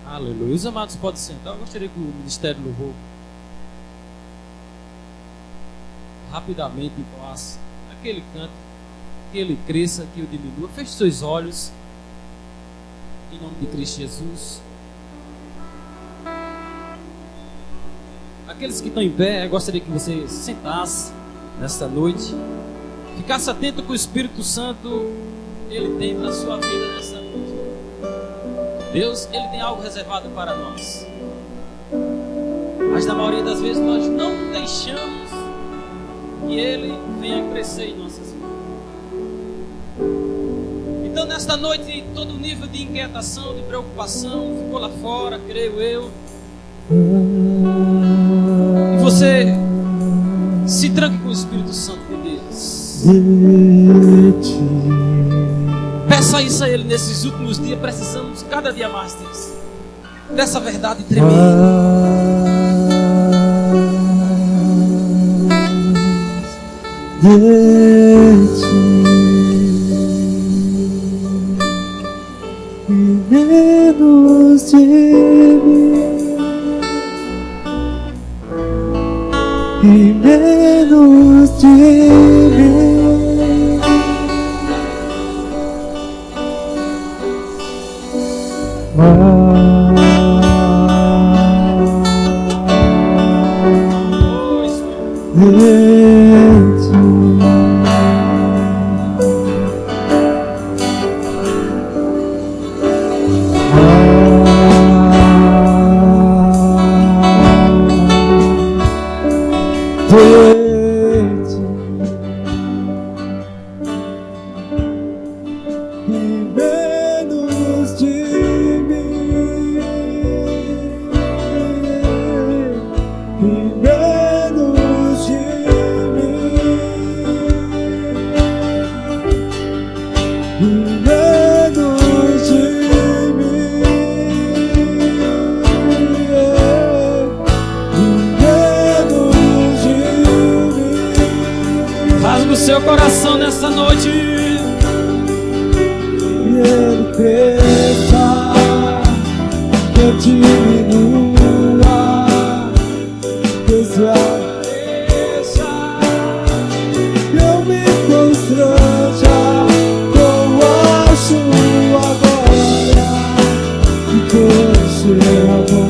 Aleluia. Os amados podem sentar. Eu gostaria que o Ministério Louvor rapidamente passe aquele canto, que ele cresça, que eu diminua. Feche seus olhos em nome de Cristo Jesus. Aqueles que estão em pé, eu gostaria que você sentasse nesta noite, ficasse atento com o Espírito Santo ele tem para a sua vida nessa noite. Deus, ele tem algo reservado para nós, mas na maioria das vezes nós não deixamos que ele venha crescer em nossas vidas. Então nesta noite todo nível de inquietação, de preocupação ficou lá fora, creio eu. E você se tranque com o Espírito Santo de Deus. Peça isso a Ele nesses últimos dias. Precisamos cada dia mais disso, dessa verdade tremenda. Menos de mim e menos de mim. Seu coração nessa noite. E ele cresça, que eu diminua, desapareça, que eu me constranja com a sua glória e com o seu amor.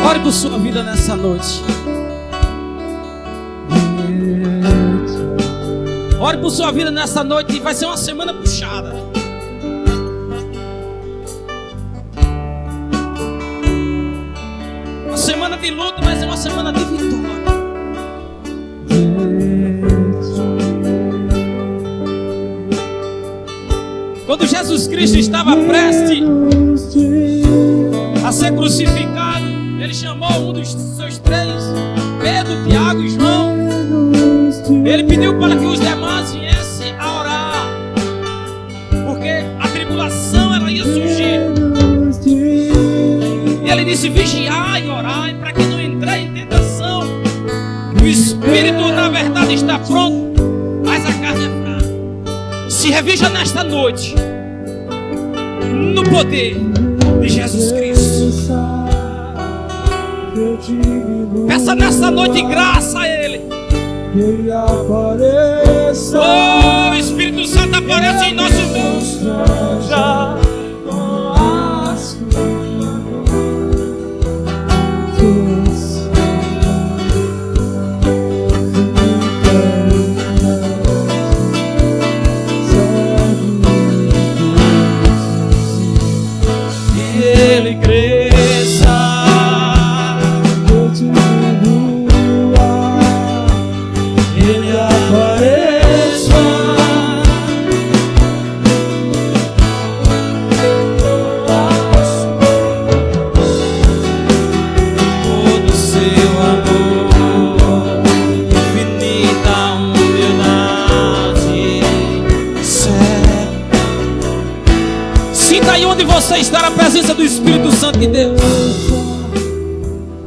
Ore por sua vida nessa noite. Ore por sua vida nessa noite. Vai ser uma semana puxada. Uma semana de luta, mas é uma semana de vitória. Quando Jesus Cristo estava prestes a ser crucificado, ele chamou um dos seus três, Pedro, Tiago e João. Ele pediu para que os demais viessem a orar, porque a tribulação ela ia surgir. E ele disse: vigiai e orai, para que não entrei em tentação. O espírito na verdade está pronto, mas a carne é fraca. Se revija nesta noite no poder de Jesus Cristo. Peça nessa noite graça a Ele. Que Ele apareça. Oh, Espírito Santo, apareça em nosso meio. Já com as Sinta aí onde você está a presença do Espírito Santo de Deus.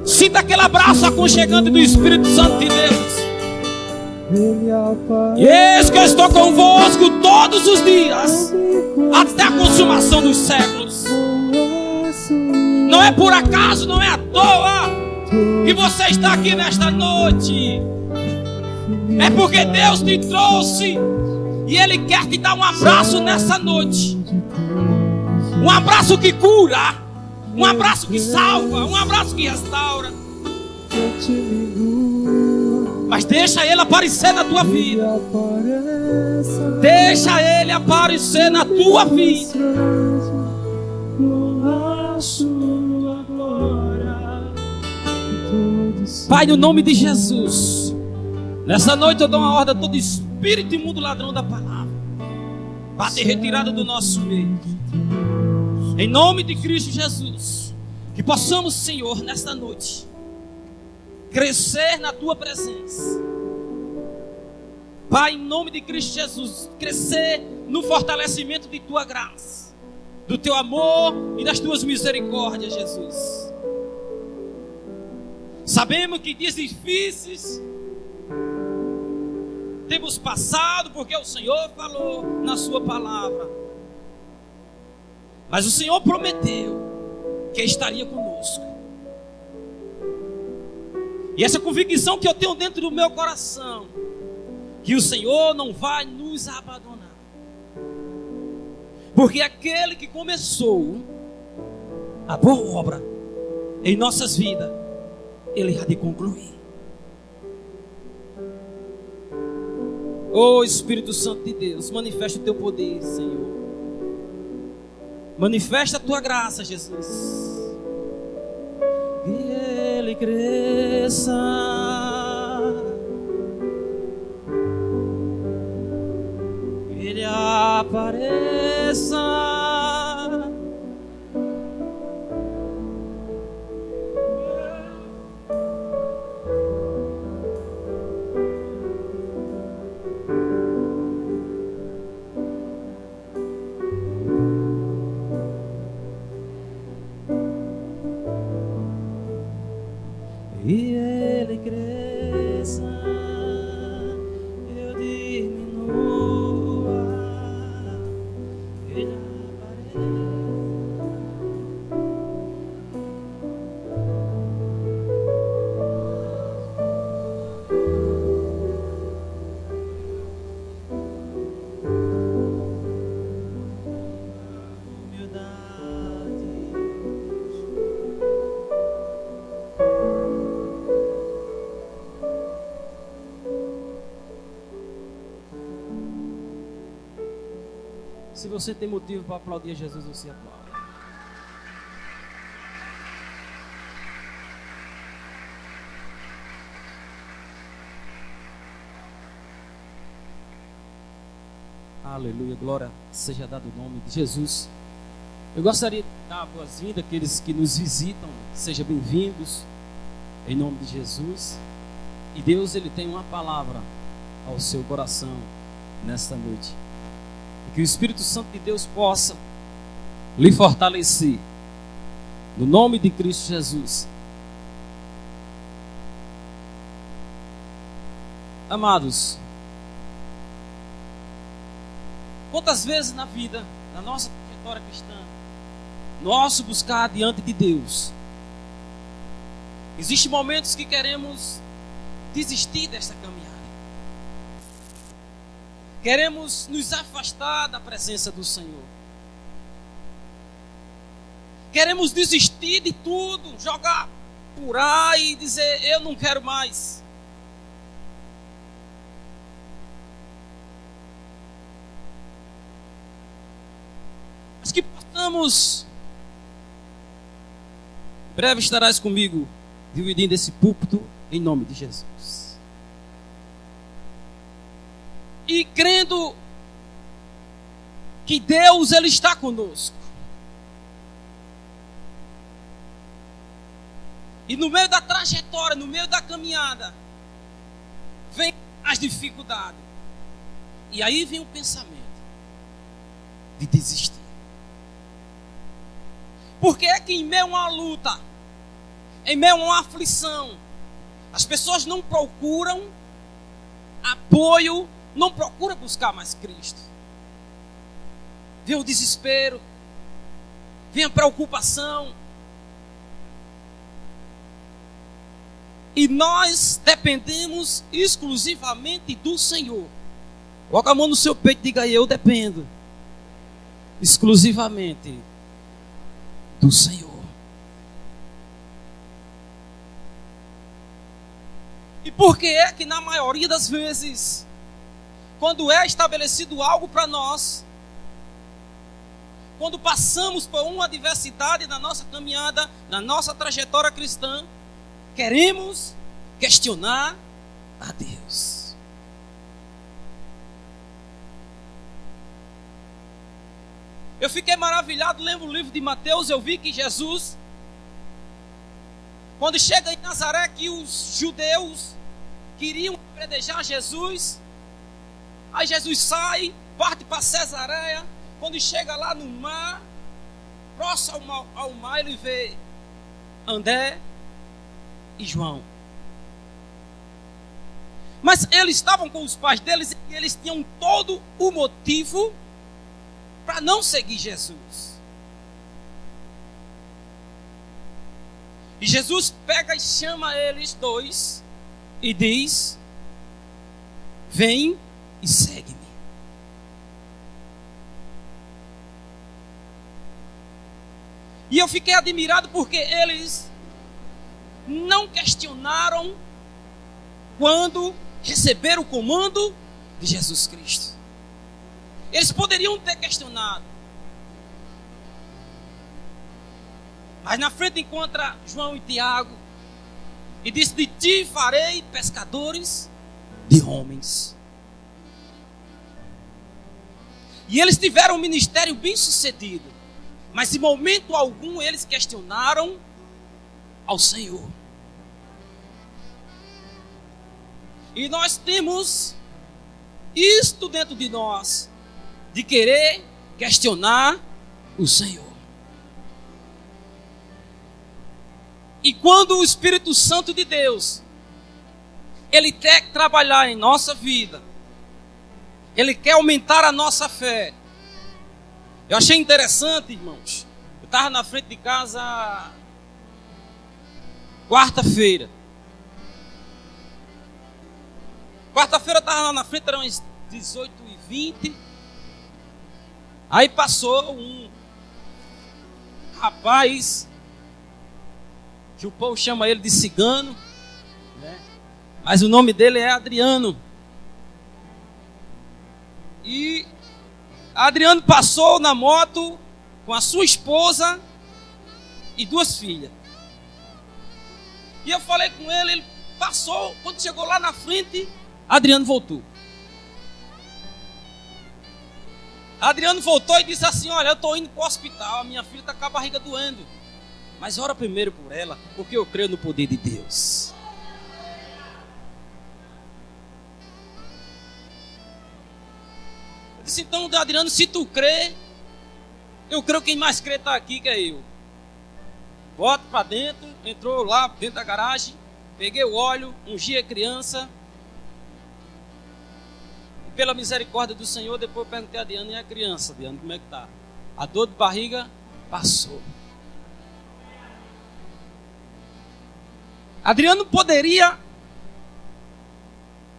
Sinta aquele abraço aconchegante do Espírito Santo de Deus. E eis que eu estou convosco todos os dias, até a consumação dos séculos. Não é por acaso, não é à toa que você está aqui nesta noite. É porque Deus te trouxe e Ele quer te dar um abraço nessa noite. Um abraço que cura, um abraço que salva, um abraço que restaura. Mas deixa Ele aparecer na tua vida. Deixa Ele aparecer na tua vida. Pai, no nome de Jesus, nessa noite eu dou uma ordem a todo espírito imundo ladrão da palavra para ter retirado do nosso meio. Em nome de Cristo Jesus, que possamos, Senhor, nesta noite crescer na tua presença. Pai, em nome de Cristo Jesus, crescer no fortalecimento de tua graça, do teu amor e das tuas misericórdias, Jesus. Sabemos que dias difíceis temos passado, porque o Senhor falou na sua palavra. Mas o Senhor prometeu que estaria conosco. E essa convicção que eu tenho dentro do meu coração, que o Senhor não vai nos abandonar. Porque aquele que começou a boa obra em nossas vidas, Ele há de concluir. Oh Espírito Santo de Deus, manifesta o teu poder, Senhor. Manifesta a tua graça, Jesus. Que Ele cresça, que Ele apareça. E Ele cresça, eu diminua, Ele apareça. Se você tem motivo para aplaudir a Jesus, você aplaude. Aleluia, glória seja dado o nome de Jesus. Eu gostaria de dar boas-vindas àqueles que nos visitam. Sejam bem-vindos em nome de Jesus. E Deus, Ele tem uma palavra ao seu coração nesta noite. Que o Espírito Santo de Deus possa lhe fortalecer no nome de Cristo Jesus. Amados, quantas vezes na vida, na nossa trajetória cristã, nosso buscar diante de Deus, existem momentos que queremos desistir desta caminhada. Queremos nos afastar da presença do Senhor. Queremos desistir de tudo, jogar por aí e dizer, eu não quero mais. Mas que possamos, em breve estarás comigo, dividindo esse púlpito em nome de Jesus. E crendo que Deus, Ele está conosco. E no meio da trajetória, no meio da caminhada, vem as dificuldades. E aí vem o pensamento de desistir. Por que é que em meio a uma luta, em meio a uma aflição, as pessoas não procuram apoio, não procuram buscar mais Cristo? Vem o desespero, vem a preocupação. E nós dependemos exclusivamente do Senhor. Coloca a mão no seu peito e diga: eu dependo exclusivamente do Senhor. E por que é que na maioria das vezes, quando é estabelecido algo para nós, quando passamos por uma adversidade na nossa caminhada, na nossa trajetória cristã, queremos questionar a Deus? Eu fiquei maravilhado lendo o livro de Mateus. Eu vi que Jesus, quando chega em Nazaré, que os judeus queriam apedrejar Jesus, aí Jesus sai, parte para Cesareia. Quando chega lá no mar, próximo ao mar, ele vê André e João. Mas eles estavam com os pais deles e eles tinham todo o motivo para não seguir Jesus. E Jesus pega e chama eles dois e diz: vem e segue-me. E eu fiquei admirado porque eles não questionaram quando receberam o comando de Jesus Cristo. Eles poderiam ter questionado, mas na frente encontra João e Tiago e diz: de ti farei pescadores de homens. E eles tiveram um ministério bem sucedido, mas em momento algum eles questionaram ao Senhor. E nós temos isto dentro de nós, de querer questionar o Senhor. E quando o Espírito Santo de Deus, Ele quer trabalhar em nossa vida, Ele quer aumentar a nossa fé. Eu achei interessante, irmãos. Eu estava na frente de casa quarta-feira. Quarta-feira eu estava lá na frente, eram umas 18h20. Aí passou um rapaz, que o povo chama ele de cigano, né? Mas o nome dele é Adriano. E Adriano passou na moto com a sua esposa e 2 filhas. E eu falei com ele, ele passou, quando chegou lá na frente, Adriano voltou. Adriano voltou e disse assim: olha, eu estou indo para o hospital, a minha filha está com a barriga doendo, mas ora primeiro por ela, porque eu creio no poder de Deus. Eu disse: então, Adriano, se tu crê, eu creio que quem mais crê está aqui, que é eu. Bota para dentro, entrou lá dentro da garagem, peguei o óleo, ungi a criança. Pela misericórdia do Senhor, depois eu perguntei a Diana: e a criança, Diana, como é que está? A dor de barriga passou. Adriano poderia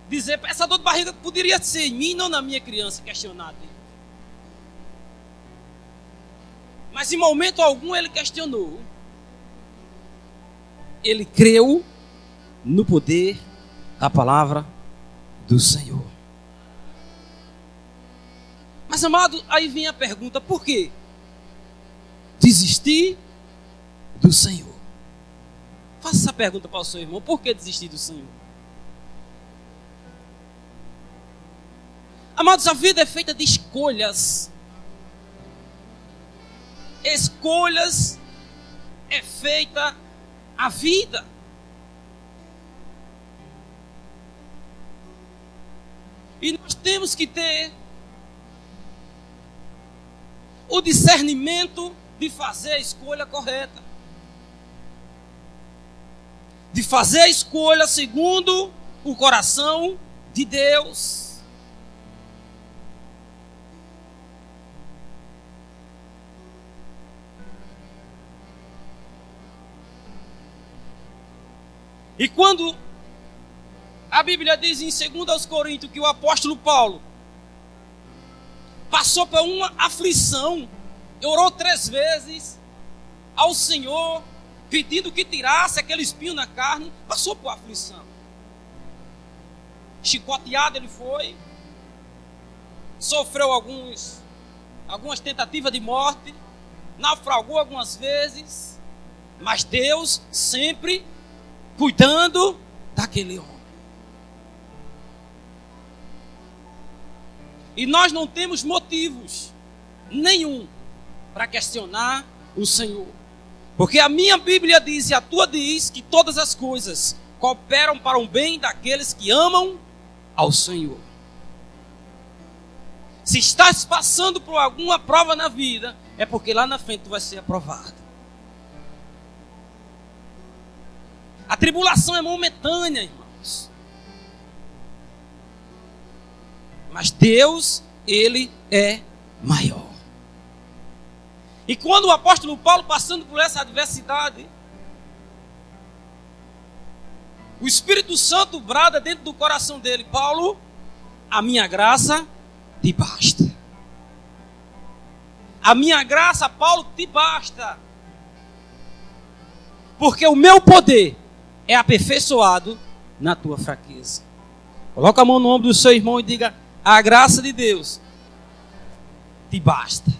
dizer: essa dor de barriga poderia ser em mim, não na minha criança, questionado. Mas em momento algum ele questionou. Ele creu no poder da palavra do Senhor. Mas, amado, aí vem a pergunta: por quê? Desistir do Senhor. Faça essa pergunta para o seu irmão: por que desistir do Senhor? Amados, a vida é feita de escolhas. Escolhas é feita a vida. E nós temos que ter o discernimento de fazer a escolha correta, de fazer a escolha segundo o coração de Deus. E quando a Bíblia diz em 2 Coríntios que o apóstolo Paulo passou por uma aflição, orou 3 vezes ao Senhor, pedindo que tirasse aquele espinho na carne, passou por aflição. Chicoteado ele foi, sofreu algumas tentativas de morte, naufragou algumas vezes, mas Deus sempre cuidando daquele homem. E nós não temos motivos nenhum para questionar o Senhor. Porque a minha Bíblia diz e a tua diz que todas as coisas cooperam para o bem daqueles que amam ao Senhor. Se estás passando por alguma prova na vida, é porque lá na frente tu vai ser aprovado. A tribulação é momentânea, irmãos. Mas Deus, Ele é maior. E quando o apóstolo Paulo, passando por essa adversidade, o Espírito Santo brada dentro do coração dele: Paulo, a minha graça te basta. A minha graça, Paulo, te basta. Porque o meu poder é aperfeiçoado na tua fraqueza. Coloca a mão no ombro do seu irmão e diga: a graça de Deus te basta.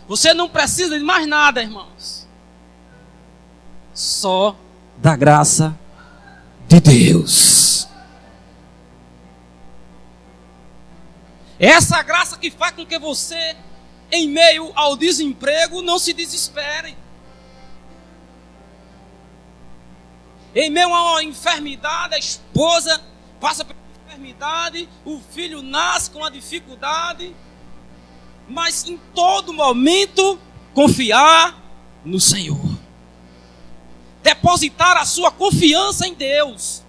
Você não precisa de mais nada, irmãos. Só da graça de Deus. Essa graça que faz com que você, em meio ao desemprego, não se desespere. Em meio a uma enfermidade, a esposa passa pela enfermidade, o filho nasce com a dificuldade, mas em todo momento confiar no Senhor. Depositar a sua confiança em Deus.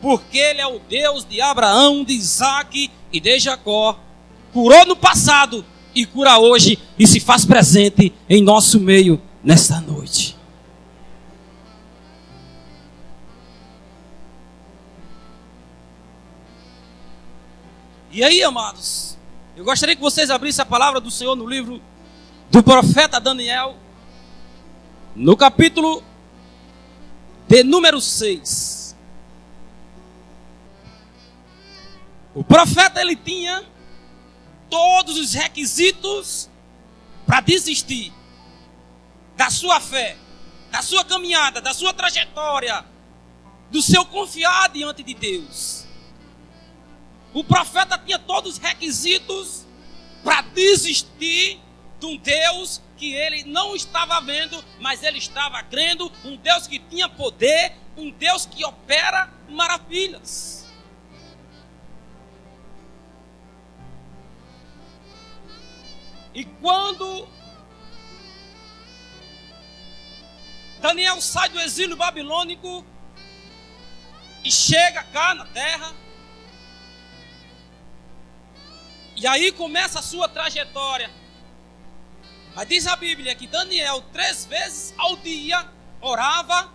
Porque Ele é o Deus de Abraão, de Isaac e de Jacó. Curou no passado e cura hoje e se faz presente em nosso meio nesta noite. E aí, amados, eu gostaria que vocês abrissem a palavra do Senhor no livro do profeta Daniel, no capítulo de número 6. O profeta, ele tinha todos os requisitos para desistir da sua fé, da sua caminhada, da sua trajetória, do seu confiar diante de Deus. O profeta tinha todos os requisitos para desistir de um Deus que ele não estava vendo, mas ele estava crendo, um Deus que tinha poder, um Deus que opera maravilhas. E quando Daniel sai do exílio babilônico e chega cá na terra, e aí começa a sua trajetória. Mas diz a Bíblia que Daniel 3 vezes ao dia orava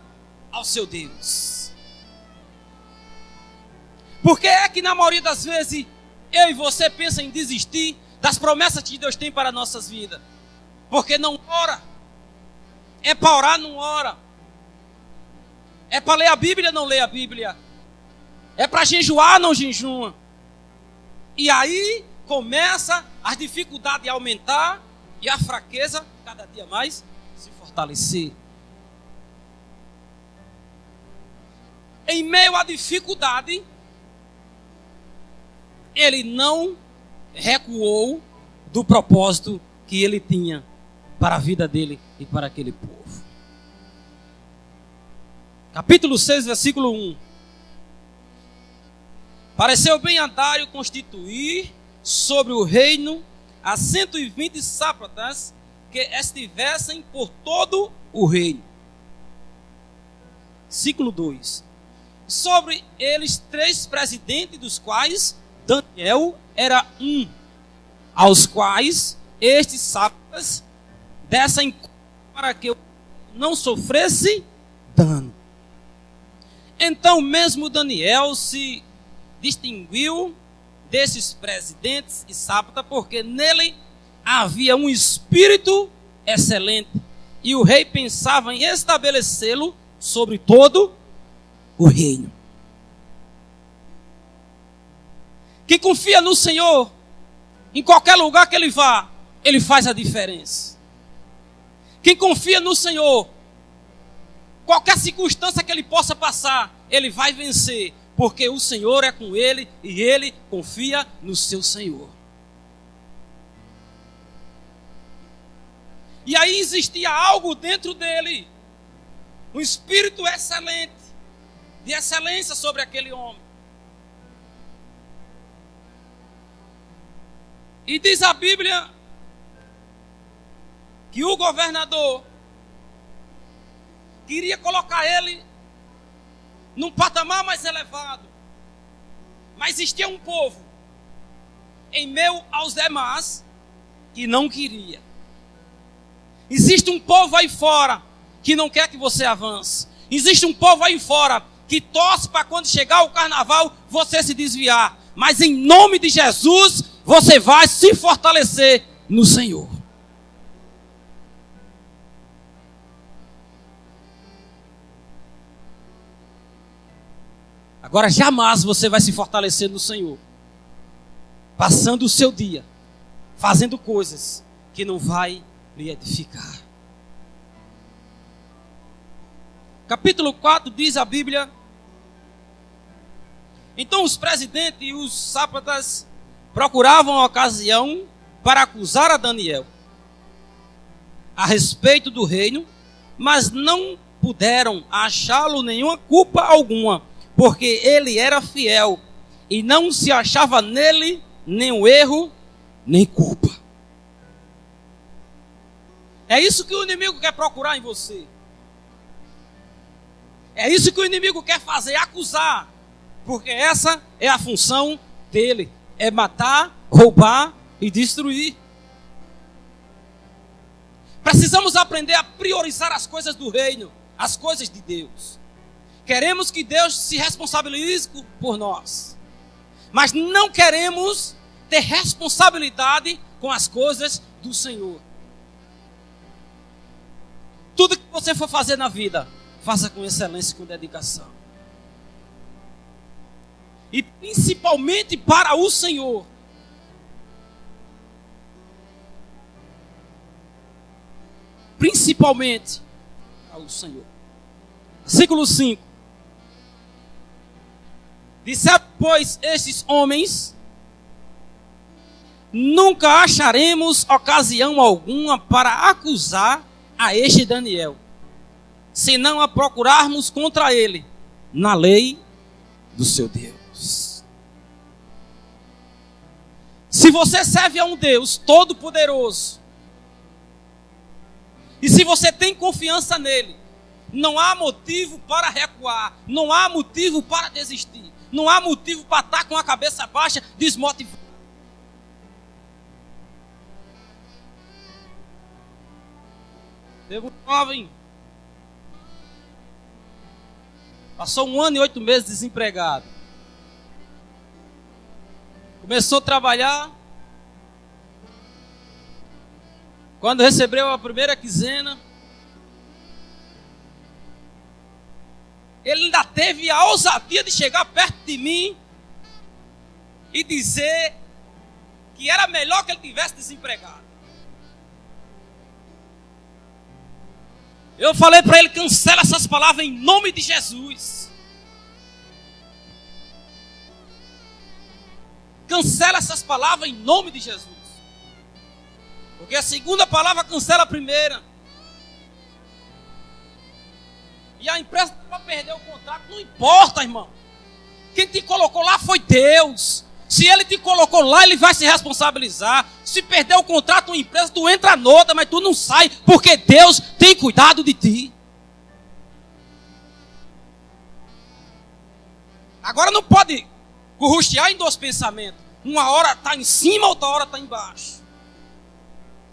ao seu Deus. Por que é que na maioria das vezes eu e você pensa em desistir das promessas que Deus tem para nossas vidas? Porque não ora. É para orar, não ora. É para ler a Bíblia, não lê a Bíblia. É para jejuar, não jejuma. E aí começa as dificuldades a aumentar e a fraqueza cada dia mais se fortalecer. Em meio à dificuldade, ele não recuou do propósito que ele tinha para a vida dele e para aquele povo. Capítulo 6, versículo 1. Pareceu bem a Dário constituir sobre o reino a 120 sátrapas que estivessem por todo o reino. Versículo 2. Sobre eles 3 presidentes, dos quais Daniel era um, aos quais estes sátrapas dessem para que eu não sofresse dano. Então mesmo Daniel se distinguiu desses presidentes e sátrapas, porque nele havia um espírito excelente, e o rei pensava em estabelecê-lo sobre todo o reino. Quem confia no Senhor, em qualquer lugar que ele vá, ele faz a diferença. Quem confia no Senhor, qualquer circunstância que ele possa passar, ele vai vencer, porque o Senhor é com ele e ele confia no seu Senhor. E aí existia algo dentro dele, um espírito excelente, de excelência sobre aquele homem. E diz a Bíblia que o governador queria colocar ele num patamar mais elevado. Mas existia um povo em meio aos demais que não queria. Existe um povo aí fora que não quer que você avance. Existe um povo aí fora que torce para quando chegar o carnaval você se desviar. Mas em nome de Jesus, você vai se fortalecer no Senhor. Agora jamais você vai se fortalecer no Senhor passando o seu dia fazendo coisas que não vai lhe edificar. Capítulo 4 diz a Bíblia: então os presidentes e os sátrapas procuravam a ocasião para acusar a Daniel a respeito do reino, mas não puderam achá-lo nenhuma culpa alguma, porque ele era fiel e não se achava nele nenhum erro, nem culpa. É isso que o inimigo quer procurar em você. É isso que o inimigo quer fazer, acusar. Porque essa é a função dele. É matar, roubar e destruir. Precisamos aprender a priorizar as coisas do reino, as coisas de Deus. Queremos que Deus se responsabilize por nós. Mas não queremos ter responsabilidade com as coisas do Senhor. Tudo que você for fazer na vida, faça com excelência e com dedicação. E principalmente para o Senhor. Principalmente para o Senhor. Versículo 5. Disseram, pois, estes homens: nunca acharemos ocasião alguma para acusar a este Daniel, senão a procurarmos contra ele na lei do seu Deus. Se você serve a um Deus todo-poderoso, e se você tem confiança nele, não há motivo para recuar, não há motivo para desistir, não há motivo para estar com a cabeça baixa, desmotivado. Teve um jovem, passou 1 ano e 8 meses desempregado. Começou a trabalhar. Quando recebeu a primeira quinzena, ele ainda teve a ousadia de chegar perto de mim e dizer que era melhor que ele tivesse desempregado. Eu falei para ele: cancela essas palavras em nome de Jesus. Cancela essas palavras em nome de Jesus. Porque a segunda palavra cancela a primeira. E a empresa vai perder o contrato. Não importa, irmão. Quem te colocou lá foi Deus. Se Ele te colocou lá, Ele vai se responsabilizar. Se perder o contrato, uma empresa, tu entra noutra, mas tu não sai, porque Deus tem cuidado de ti. Agora não pode currustear em dois pensamentos. Uma hora está em cima, outra hora está embaixo.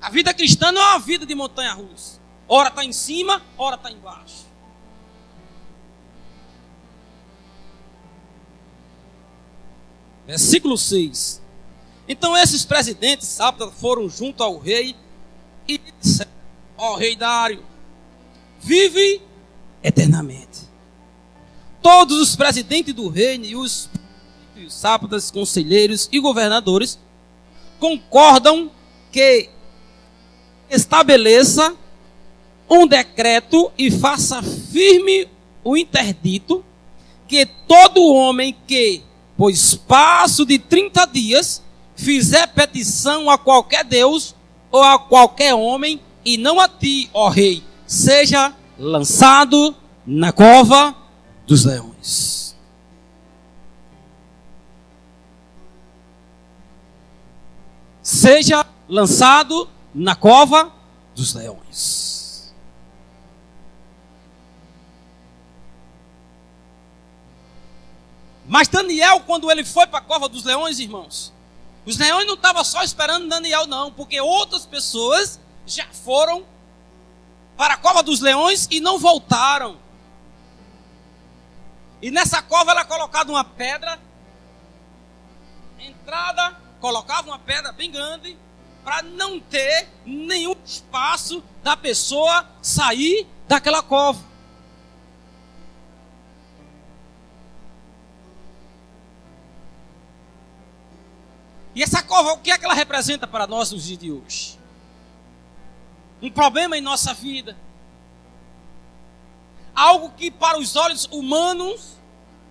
A vida cristã não é uma vida de montanha-russa. Ora está em cima, ora está embaixo. Versículo 6. Então esses presidentes sábados foram junto ao rei e disseram: ó rei Dário, vive eternamente. Todos os presidentes do reino e os sábados, conselheiros e governadores concordam que estabeleça um decreto e faça firme o interdito que todo homem que, por espaço de 30 dias, fizer petição a qualquer Deus ou a qualquer homem, e não a ti, ó rei, seja lançado na cova dos leões. Seja lançado na cova dos leões. Mas Daniel, quando ele foi para a cova dos leões, irmãos, os leões não estavam só esperando Daniel, não, porque outras pessoas já foram para a cova dos leões e não voltaram. E nessa cova era colocada uma pedra, entrada, colocava uma pedra bem grande, para não ter nenhum espaço da pessoa sair daquela cova. E essa cova, o que é que ela representa para nós nos dias de hoje? Um problema em nossa vida. Algo que para os olhos humanos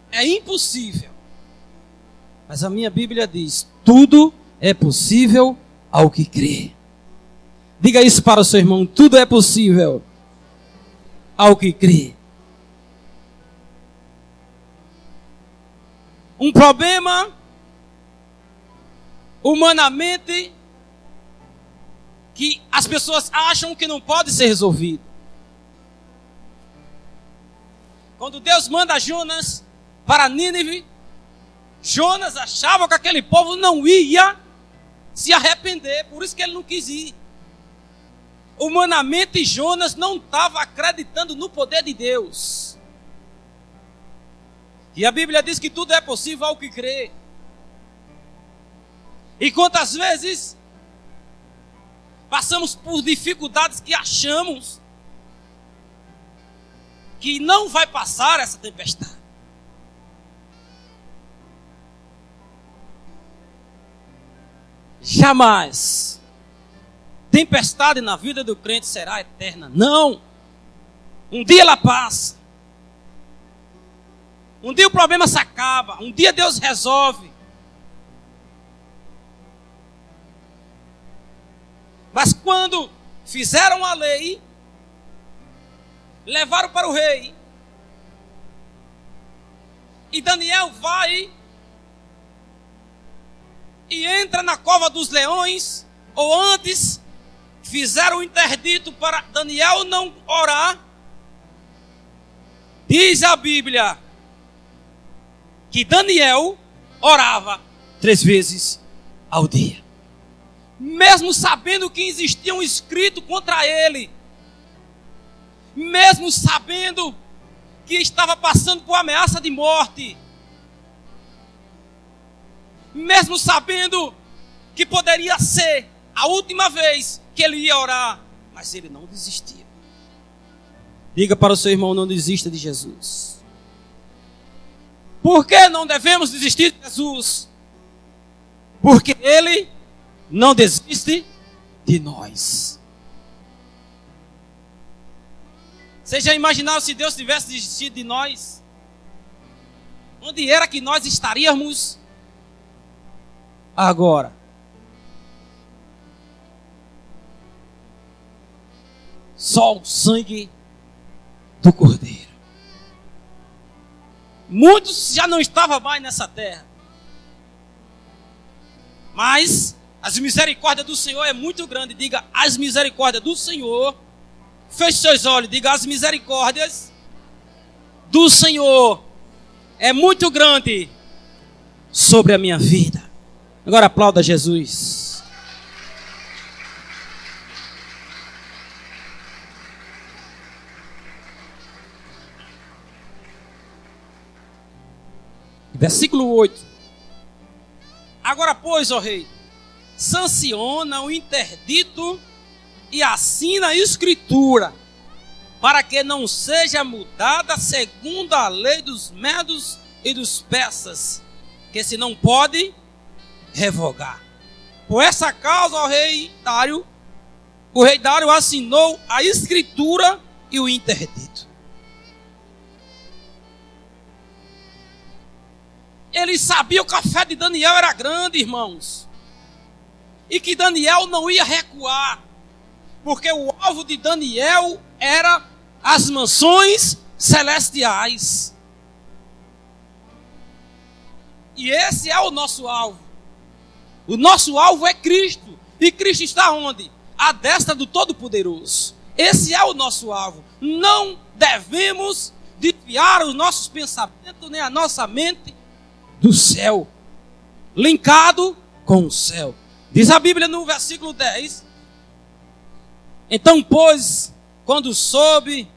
é impossível. Mas a minha Bíblia diz: tudo é possível ao que crê. Diga isso para o seu irmão: tudo é possível ao que crê. Um problema humanamente que as pessoas acham que não pode ser resolvido. Quando Deus manda Jonas para Nínive, Jonas achava que aquele povo não ia se arrepender, por isso que ele não quis ir. Humanamente, Jonas não estava acreditando no poder de Deus. E a Bíblia diz que tudo é possível ao que crê. E quantas vezes passamos por dificuldades que achamos que não vai passar essa tempestade. Jamais. Tempestade na vida do crente será eterna. Não. Um dia ela passa. Um dia o problema se acaba. Um dia Deus resolve. Mas quando fizeram a lei, levaram para o rei, e Daniel vai e entra na cova dos leões, ou antes, fizeram o interdito para Daniel não orar. Diz a Bíblia que Daniel orava 3 vezes ao dia. Mesmo sabendo que existia um escrito contra ele, mesmo sabendo que estava passando por ameaça de morte, mesmo sabendo que poderia ser a última vez que ele ia orar, mas ele não desistia. Diga para o seu irmão: não desista de Jesus. Por que não devemos desistir de Jesus? Porque ele não desiste de nós. Você já imaginou se Deus tivesse desistido de nós? Onde era que nós estaríamos agora? Só o sangue do Cordeiro. Muitos já não estavam mais nessa terra. Mas As misericórdias do Senhor é muito grande. Diga, as misericórdias do Senhor. Feche seus olhos, diga, as misericórdias do Senhor é muito grande sobre a minha vida. Agora aplauda Jesus. Versículo 8. Agora, pois, ó rei, sanciona o interdito e assina a escritura, para que não seja mudada segundo a lei dos medos e dos persas, que se não pode revogar. Por essa causa, o rei Dário assinou a escritura e o interdito. Ele sabia que a fé de Daniel era grande, irmãos, e que Daniel não ia recuar, porque o alvo de Daniel era as mansões celestiais. E esse é o nosso alvo. O nosso alvo é Cristo. E Cristo está onde? À destra do Todo-Poderoso. Esse é o nosso alvo. Não devemos desviar os nossos pensamentos, nem a nossa mente do céu, linkado com o céu. Diz a Bíblia no versículo 10. Então, pois, quando soube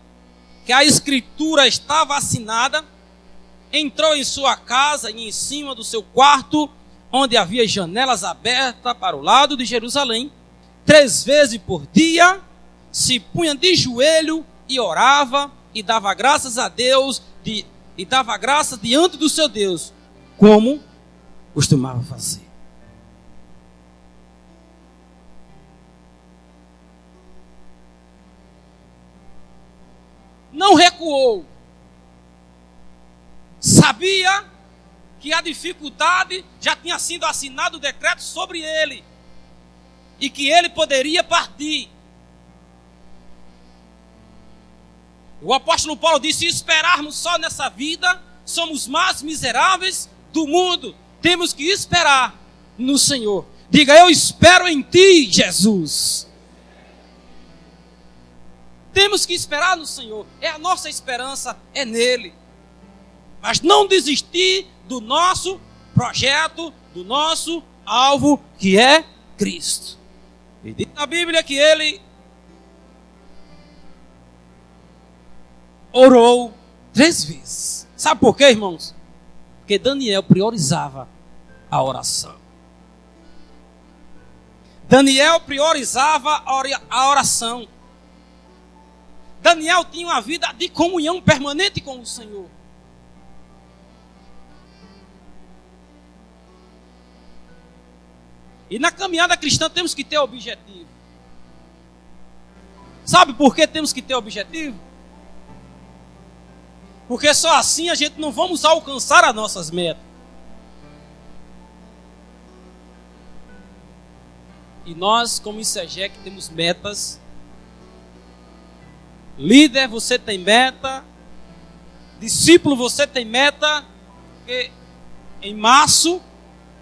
que a escritura estava assinada, entrou em sua casa e em cima do seu quarto, onde havia janelas abertas para o lado de Jerusalém, 3 vezes por dia, se punha de joelho e orava e dava graças a Deus, e dava graças diante do seu Deus, como costumava fazer. Não recuou. Sabia que a dificuldade já tinha sido assinado o decreto sobre ele e que ele poderia partir. O apóstolo Paulo disse: se esperarmos só nessa vida, somos mais miseráveis do mundo. Temos que esperar no Senhor. Diga, eu espero em ti, Jesus. Temos que esperar no Senhor. É a nossa esperança, é nele. Mas não desistir do nosso projeto, do nosso alvo, que é Cristo. E diz na Bíblia que ele orou 3 vezes. Sabe por quê, irmãos? Porque Daniel priorizava a oração. Daniel priorizava a oração. Daniel tinha uma vida de comunhão permanente com o Senhor. E na caminhada cristã temos que ter objetivo. Sabe por que temos que ter objetivo? Porque só assim a gente não vamos alcançar as nossas metas. E nós, como ICEGEC, temos metas. Líder, você tem meta. Discípulo, você tem meta. Porque em março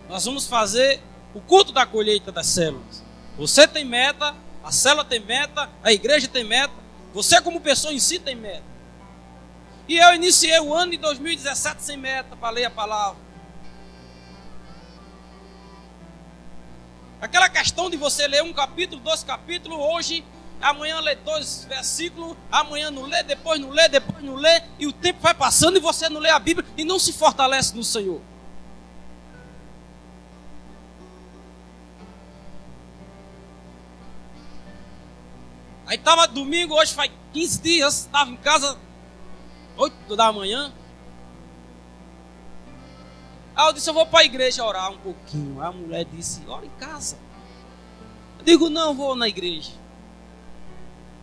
nós vamos fazer o culto da colheita das células. Você tem meta, a célula tem meta, a igreja tem meta. Você como pessoa em si tem meta. E eu iniciei o ano de 2017 sem meta para ler a palavra. Aquela questão de você ler 1 capítulo, 2 capítulos, hoje, amanhã lê 2 versículos, amanhã não lê, depois não lê, depois não lê, e o tempo vai passando e você não lê a Bíblia e não se fortalece no Senhor. Aí estava domingo, hoje faz 15 dias, estava em casa 8 da manhã. Aí eu disse, eu vou para a igreja orar um pouquinho. Aí a mulher disse, ora em casa. Eu digo, não, vou na igreja.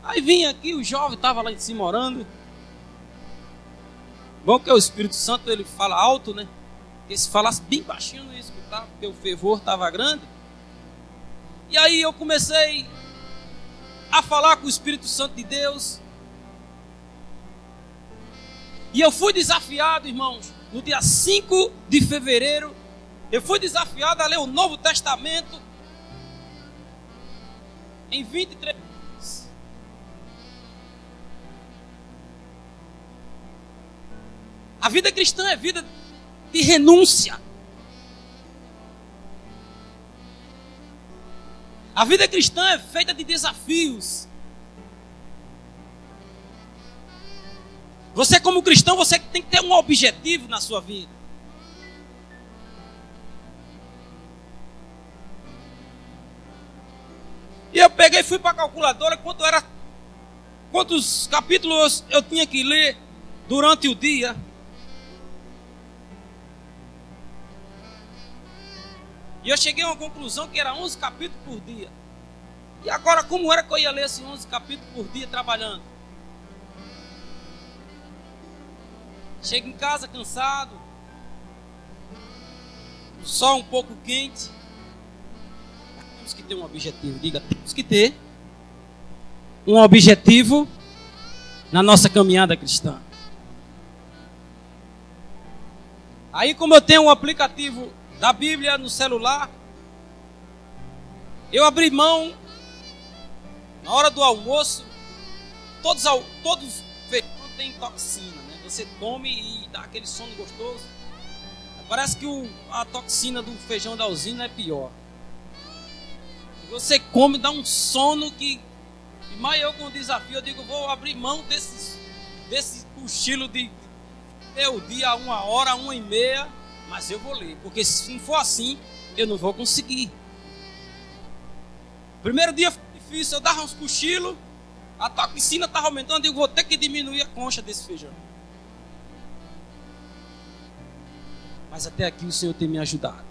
Aí vim aqui, o jovem estava lá em cima orando. Bom que o Espírito Santo, ele fala alto, né? Porque se falasse bem baixinho não ia escutar, porque o fervor estava grande. E aí eu comecei a falar com o Espírito Santo de Deus. E eu fui desafiado, irmãos, no dia 5 de fevereiro, eu fui desafiado a ler o Novo Testamento em 23 dias. A vida cristã é vida de renúncia. A vida cristã é feita de desafios. Você, como cristão, você tem que ter um objetivo na sua vida. E eu peguei e fui para a calculadora quantos capítulos eu tinha que ler durante o dia. E eu cheguei a uma conclusão que era 11 capítulos por dia. E agora, como era que eu ia ler esses 11 capítulos por dia trabalhando? Chego em casa cansado, o sol um pouco quente. Temos que ter um objetivo, diga, temos que ter um objetivo na nossa caminhada cristã. Aí, como eu tenho um aplicativo da Bíblia no celular, eu abri mão, na hora do almoço, todos feijão tem toxina, né? Você come e dá aquele sono gostoso. Parece que a toxina do feijão da usina é pior. Você come, dá um sono que... Mas eu com o desafio, eu digo, vou abrir mão desse cochilo de meio dia, 1 hora, 1h30, mas eu vou ler, porque se não for assim, eu não vou conseguir. Primeiro dia foi difícil, eu dava uns cochilos, a toxina estava aumentando, eu digo, vou ter que diminuir a concha desse feijão. Mas até aqui o Senhor tem me ajudado.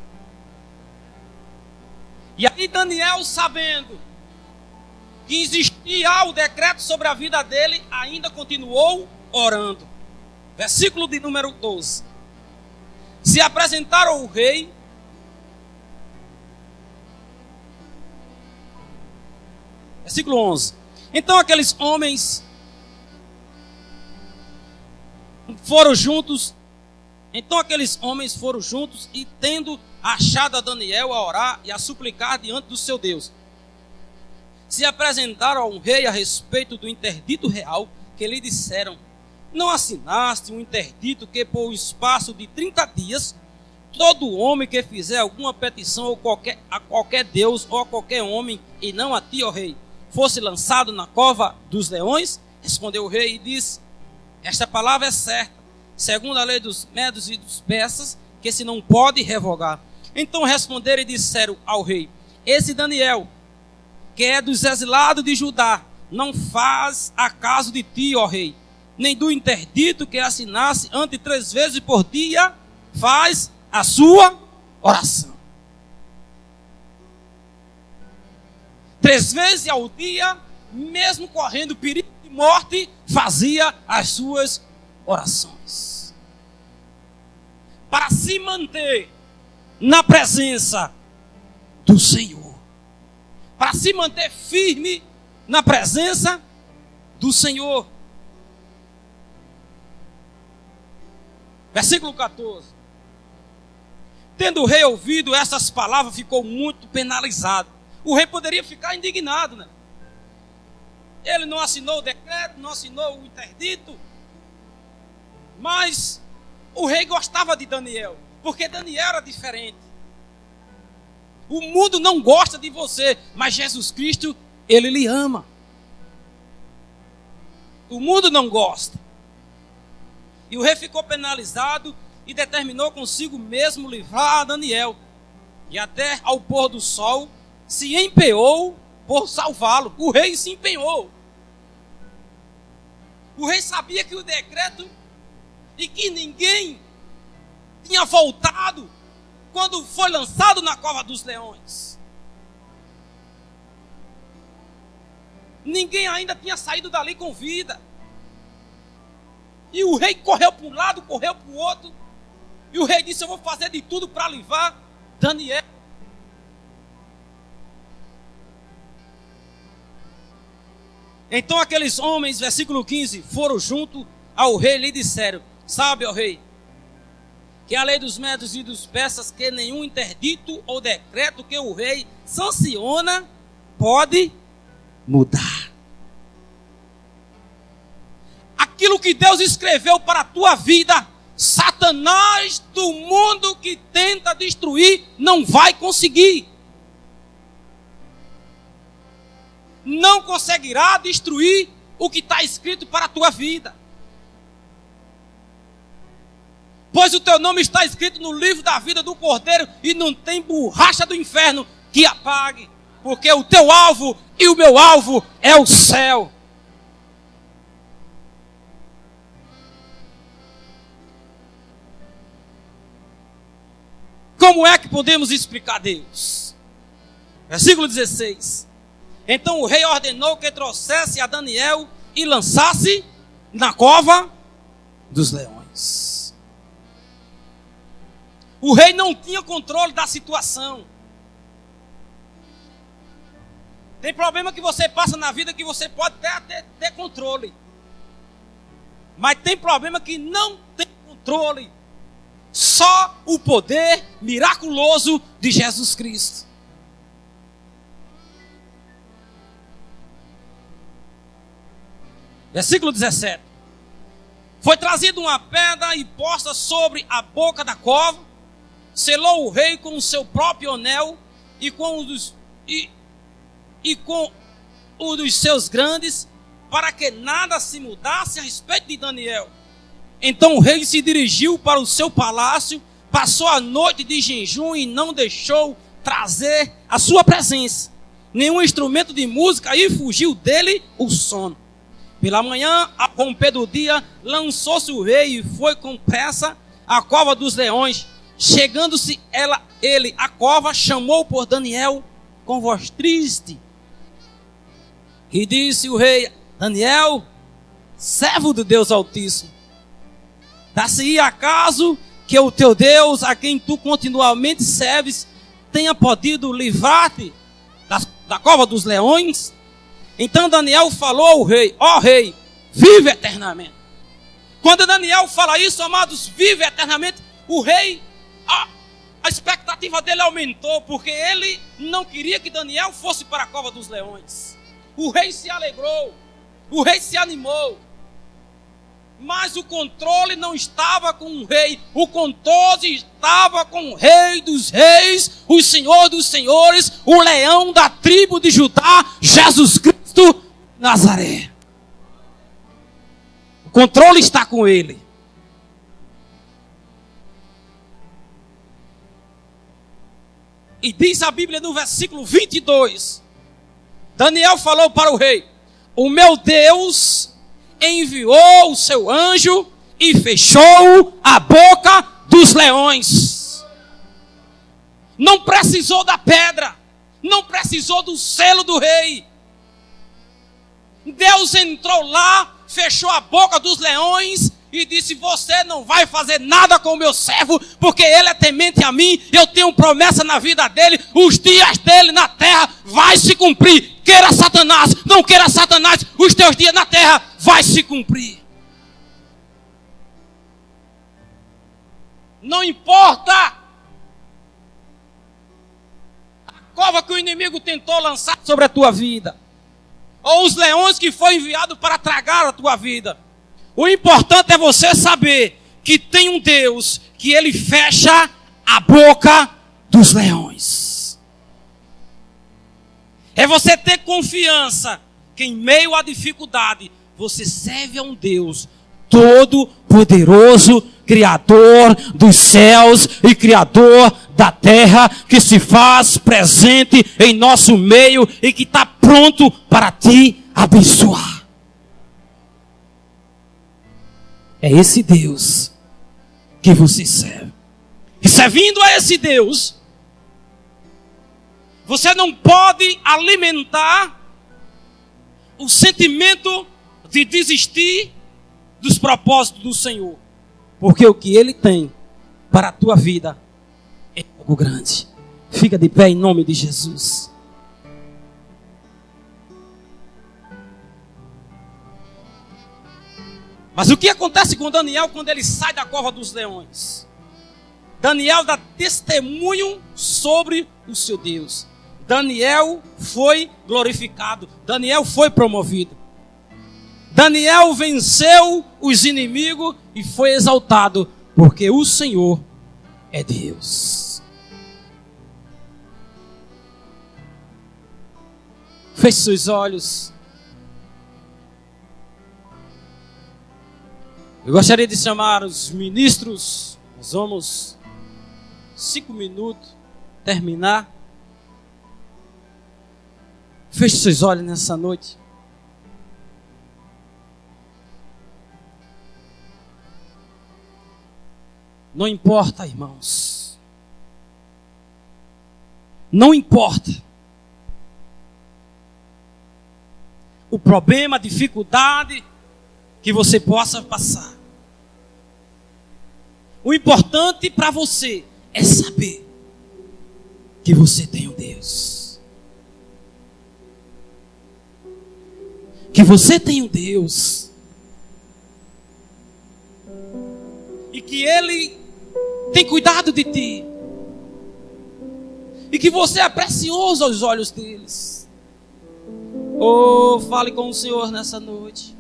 E aí Daniel, sabendo que existia o decreto sobre a vida dele, ainda continuou orando. Versículo de número 12. Se apresentaram ao rei. Versículo 11. Então aqueles homens foram juntos. E tendo achado a Daniel a orar e a suplicar diante do seu Deus, se apresentaram ao rei a respeito do interdito real, que lhe disseram: não assinaste um interdito que por espaço de 30 dias, todo homem que fizer alguma petição a qualquer Deus ou a qualquer homem, e não a ti, ó rei, fosse lançado na cova dos leões? Respondeu o rei e disse: esta palavra é certa, segundo a lei dos medos e dos persas, que se não pode revogar. Então responderam e disseram ao rei: esse Daniel, que é dos exilados de Judá, não faz acaso de ti, ó rei, nem do interdito que assinasse ante 3 vezes por dia, faz a sua oração. 3 vezes ao dia, mesmo correndo perigo de morte, fazia as suas orações. Para se manter na presença do Senhor. Para se manter firme na presença do Senhor. Versículo 14. Tendo o rei ouvido essas palavras, ficou muito penalizado. O rei poderia ficar indignado, né? Ele não assinou o decreto, não assinou o interdito. Mas o rei gostava de Daniel, porque Daniel era diferente. O mundo não gosta de você, mas Jesus Cristo, ele lhe ama. O mundo não gosta. E o rei ficou penalizado e determinou consigo mesmo livrar a Daniel. E até ao pôr do sol se empenhou por salvá-lo. O rei se empenhou. O rei sabia que o decreto e que ninguém tinha voltado quando foi lançado na cova dos leões. Ninguém ainda tinha saído dali com vida. E o rei correu para um lado, correu para o outro. E o rei disse: eu vou fazer de tudo para livrar Daniel. Então aqueles homens, versículo 15, foram junto ao rei e lhe disseram: sabe, ó rei, que a lei dos medos e dos persas, que nenhum interdito ou decreto que o rei sanciona pode mudar. Aquilo que Deus escreveu para a tua vida, Satanás do mundo que tenta destruir não vai conseguir. Não conseguirá destruir o que está escrito para a tua vida. Pois o teu nome está escrito no livro da vida do Cordeiro e não tem borracha do inferno que apague. Porque o teu alvo e o meu alvo é o céu. Como é que podemos explicar Deus? Versículo 16. Então o rei ordenou que trouxesse a Daniel e lançasse na cova dos leões. O rei não tinha controle da situação. Tem problema que você passa na vida que você pode até ter controle. Mas tem problema que não tem controle. Só o poder miraculoso de Jesus Cristo. Versículo 17. Foi trazida uma pedra e posta sobre a boca da cova. Selou o rei com o seu próprio anel e com o dos seus grandes, para que nada se mudasse a respeito de Daniel. Então o rei se dirigiu para o seu palácio, passou a noite de jejum e não deixou trazer a sua presença nenhum instrumento de música, e fugiu dele o sono. Pela manhã, a romper do dia, lançou-se o rei e foi com pressa à cova dos leões. Chegando-se ele à cova, chamou por Daniel com voz triste. E disse o rei: Daniel, servo do Deus Altíssimo, dar-se-ia acaso que o teu Deus, a quem tu continuamente serves, tenha podido livrar-te da cova dos leões? Então Daniel falou ao rei: ó rei, vive eternamente. Quando Daniel fala isso, amados, vive eternamente, o rei, a expectativa dele aumentou, porque ele não queria que Daniel fosse para a cova dos leões. O rei se alegrou, o rei se animou. Mas o controle não estava com o rei, o controle estava com o rei dos reis, o senhor dos senhores, o leão da tribo de Judá, Jesus Cristo Nazaré. O controle está com ele. E diz a Bíblia no versículo 22, Daniel falou para o rei: o meu Deus enviou o seu anjo e fechou a boca dos leões. Não precisou da pedra, não precisou do selo do rei. Deus entrou lá, fechou a boca dos leões e disse: você não vai fazer nada com o meu servo, porque ele é temente a mim, eu tenho promessa na vida dele, os dias dele na terra vai se cumprir. Queira Satanás, não queira Satanás, os teus dias na terra vai se cumprir. Não importa a cova que o inimigo tentou lançar sobre a tua vida, ou os leões que foi enviado para tragar a tua vida. O importante é você saber que tem um Deus que ele fecha a boca dos leões. É você ter confiança que em meio à dificuldade você serve a um Deus todo-poderoso, Criador dos céus e Criador da terra, que se faz presente em nosso meio e que está pronto para te abençoar. É esse Deus que você serve. E servindo a esse Deus, você não pode alimentar o sentimento de desistir dos propósitos do Senhor. Porque o que Ele tem para a tua vida é algo grande. Fica de pé em nome de Jesus. Mas o que acontece com Daniel quando ele sai da cova dos leões? Daniel dá testemunho sobre o seu Deus. Daniel foi glorificado. Daniel foi promovido. Daniel venceu os inimigos e foi exaltado, porque o Senhor é Deus. Feche seus olhos. Eu gostaria de chamar os ministros. Nós vamos 5 minutos terminar. Feche seus olhos nessa noite. Não importa, irmãos. Não importa. O problema, a dificuldade que você possa passar. O importante para você é saber que você tem um Deus. Que você tem um Deus. E que Ele tem cuidado de ti. E que você é precioso aos olhos deles. Oh, fale com o Senhor nessa noite.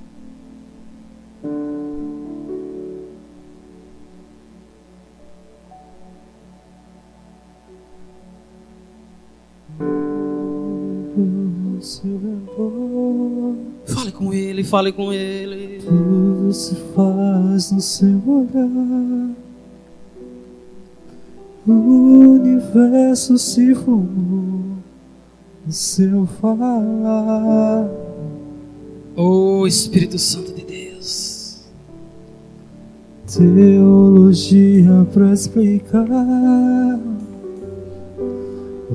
Fale com Ele, fale com Ele. Tudo se faz no seu olhar. O universo se formou no seu falar. Oh, Espírito Santo de Deus. Teologia pra explicar.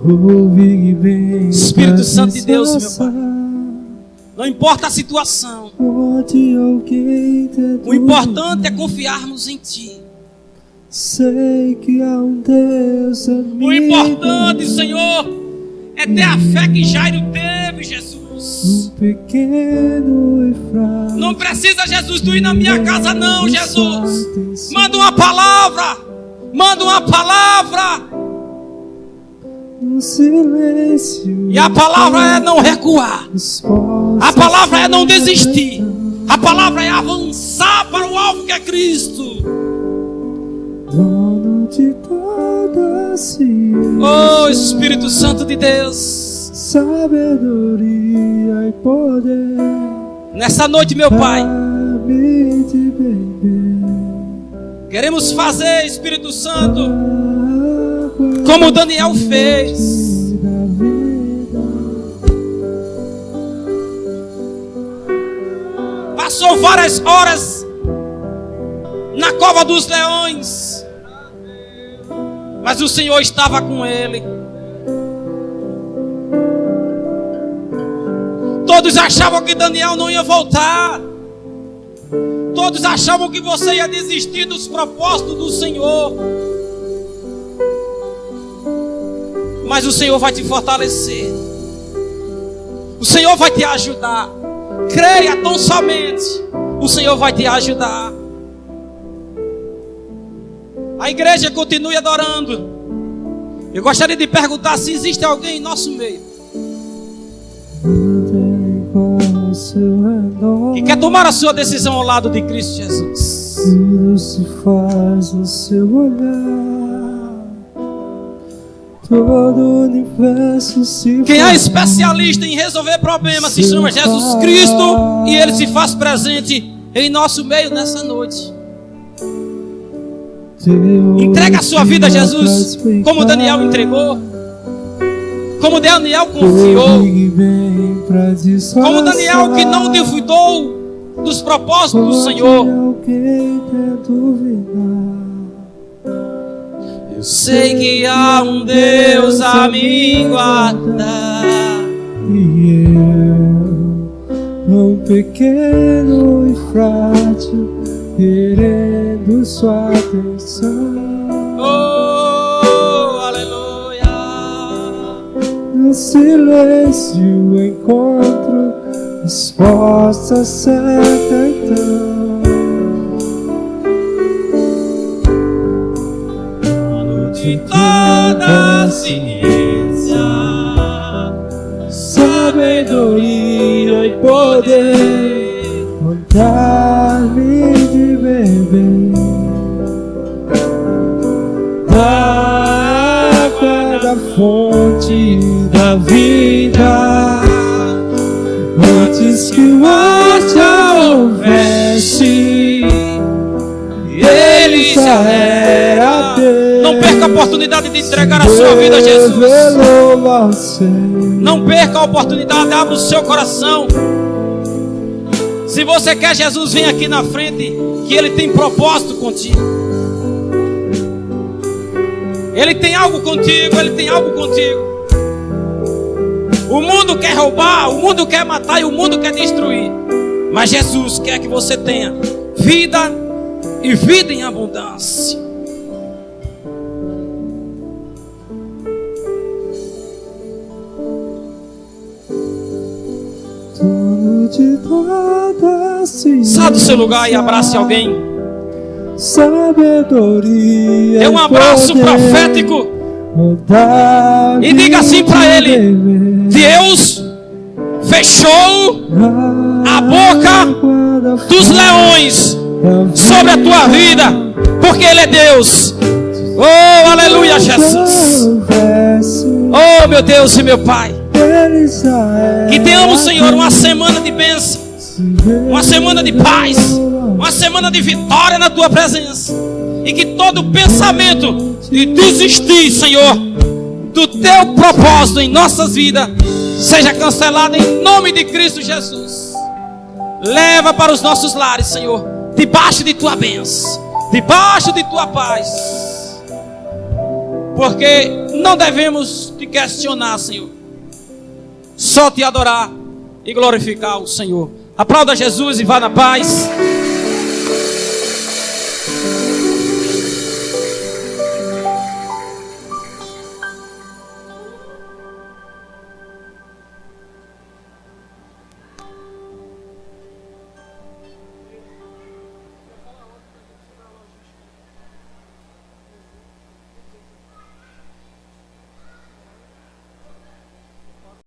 O Big Bang. Espírito Santo de Deus, meu Pai. Não importa a situação. O importante é confiarmos em Ti. Sei que há um Deus amigo. O importante, Senhor, é ter a fé que Jairo teve, Jesus. Um pequeno e fraco. Não precisa, Jesus, tu ir na minha casa, não, Jesus. Manda uma palavra. Manda uma palavra. No silêncio. E a palavra é não recuar. A palavra é não desistir. A palavra é avançar para o alvo que é Cristo. Dono de toda a ciência. Oh, Espírito Santo de Deus. Sabedoria e poder. Nessa noite, meu Pai, queremos fazer, Espírito Santo, como Daniel fez. Passou várias horas na cova dos leões, mas o Senhor estava com ele. Todos achavam que Daniel não ia voltar. Todos achavam que você ia desistir dos propósitos do Senhor. Mas o Senhor vai te fortalecer. O Senhor vai te ajudar. Creia tão somente. O Senhor vai te ajudar. A igreja continue adorando. Eu gostaria de perguntar se existe alguém em nosso meio que quer tomar a sua decisão ao lado de Cristo Jesus. Tudo se faz no seu olhar. Todo o universo se. Quem é especialista em resolver problemas se chama Jesus Cristo, e Ele se faz presente em nosso meio nessa noite. Entrega a sua vida a Jesus, como Daniel entregou, como Daniel confiou, como Daniel que não duvidou dos propósitos do Senhor. Eu sei que há um Deus a me guardar. E eu, um pequeno e frágil, querendo sua atenção. Oh, aleluia. No silêncio encontro resposta certa então. De toda a ciência. sabedoria e poder, dar-me de beber da água da fonte da vida, antes que morte houvesse, Ele já era Deus. Não perca a oportunidade de entregar a sua vida a Jesus. Não perca a oportunidade, abra o seu coração. Se você quer Jesus, vem aqui na frente, que Ele tem propósito contigo. Ele tem algo contigo, Ele tem algo contigo. O mundo quer roubar, o mundo quer matar e o mundo quer destruir. Mas Jesus quer que você tenha vida e vida em abundância. Saia do seu lugar e abrace alguém. Sabedoria. Dê um abraço profético e diga assim para ele: Deus fechou a boca dos leões sobre a tua vida, porque Ele é Deus. Oh, aleluia, Jesus. Oh, meu Deus e meu Pai, que tenhamos, Senhor, uma semana de bênção, uma semana de paz, uma semana de vitória na tua presença, e que todo pensamento de desistir, Senhor, do teu propósito em nossas vidas seja cancelado em nome de Cristo Jesus. Leva para os nossos lares, Senhor, debaixo de tua bênção, debaixo de tua paz, porque não devemos te questionar, Senhor, só te adorar e glorificar o Senhor. Aplauda Jesus e vá na paz.